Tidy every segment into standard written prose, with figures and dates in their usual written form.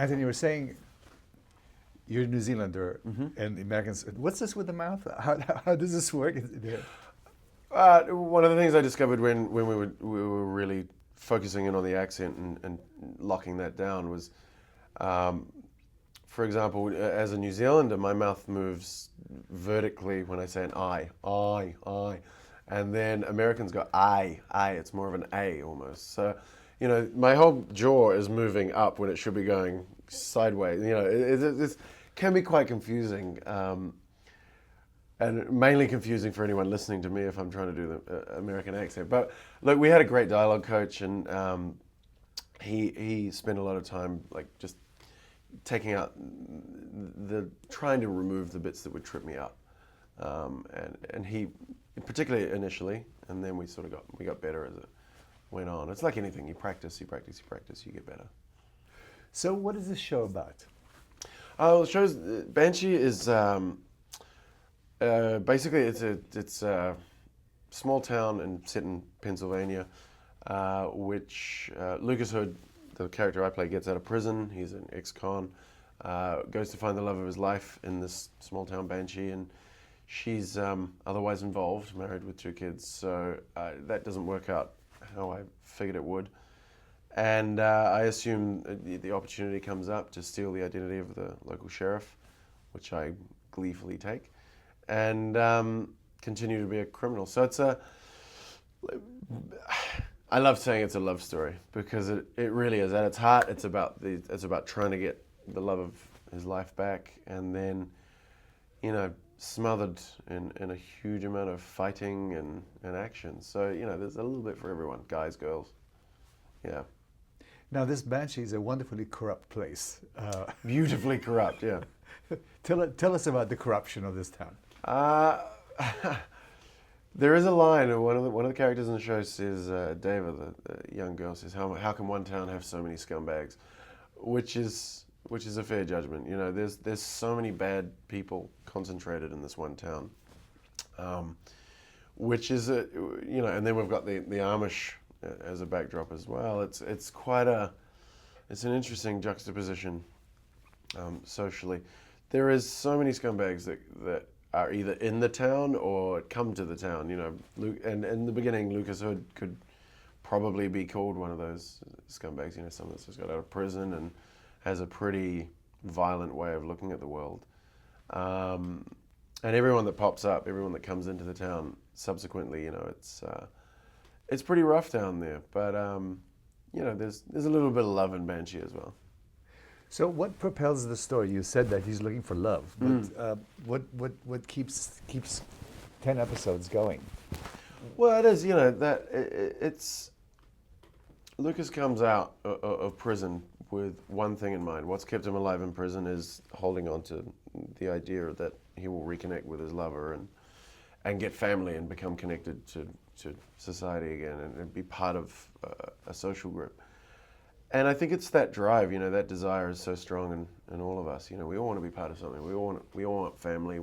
Anthony, you were saying you're a New Zealander and the Americans. What's this with the mouth? How does this work? One of the things I discovered when we were really focusing in on the accent and locking that down was, for example, as a New Zealander, my mouth moves vertically when I say an I. And then Americans go I. It's more of an A almost. So, my whole jaw is moving up when it should be going sideways. It can be quite confusing. And mainly confusing for anyone listening to me if I'm trying to do the American accent. But look, we had a great dialogue coach, and he spent a lot of time just taking out trying to remove the bits that would trip me up, and he particularly initially, and then we got better as it went on. It's like anything: you practice, you get better. So, what is this show about? The show's Banshee is. Basically, it's a small town set in Pennsylvania, which Lucas Hood, the character I play, gets out of prison. He's an ex-con, goes to find the love of his life in this small town Banshee, and she's otherwise involved, married with 2 kids. So that doesn't work out how I figured it would. And I assume the opportunity comes up to steal the identity of the local sheriff, which I gleefully take, and continue to be a criminal. So I love saying it's a love story because it really is. At its heart, it's about trying to get the love of his life back, and then, smothered in a huge amount of fighting and action. So, there's a little bit for everyone, guys, girls. Yeah. Now, this Banshee is a wonderfully corrupt place. Beautifully corrupt, yeah. Tell us about the corruption of this town. There is a line, one of the characters in the show says, David, the young girl, says, how can one town have so many scumbags? Which is a fair judgment. There's so many bad people concentrated in this one town, which is and then we've got the Amish as a backdrop as well. It's an interesting juxtaposition socially. There is so many scumbags that are either in the town or come to the town. And in the beginning, Lucas Hood could probably be called one of those scumbags. Someone that's just got out of prison and has a pretty violent way of looking at the world. And everyone that pops up, everyone that comes into the town subsequently, it's pretty rough down there. But there's a little bit of love in Banshee as well. So what propels the story? You said that he's looking for love, but what keeps 10 episodes going? Well, it is, it's Lucas comes out of prison with one thing in mind. What's kept him alive in prison is holding on to the idea that he will reconnect with his lover and get family and become connected to society again and be part of a social group. And I think it's that drive, that desire is so strong in all of us. We all want to be part of something. We all want family.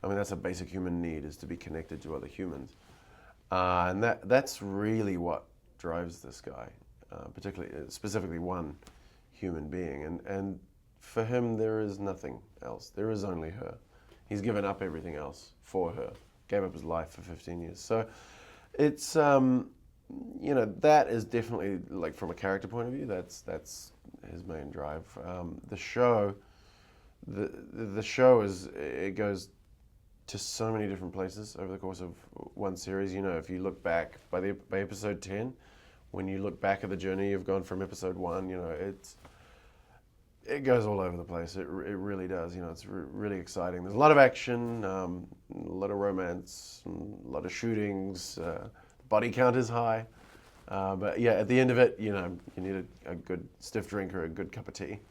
That's a basic human need, is to be connected to other humans. And that's really what drives this guy, specifically one human being. And for him, there is nothing else. There is only her. He's given up everything else for her. Gave up his life for 15 years. So it's that is definitely, from a character point of view, that's his main drive. The show it goes to so many different places over the course of one series. If you look back by episode 10, when you look back at the journey you've gone from episode 1, it goes all over the place. It really does. It's really exciting. There's a lot of action, a lot of romance, a lot of shootings. Body count is high, but yeah, at the end of it, you need a good stiff drink or a good cup of tea.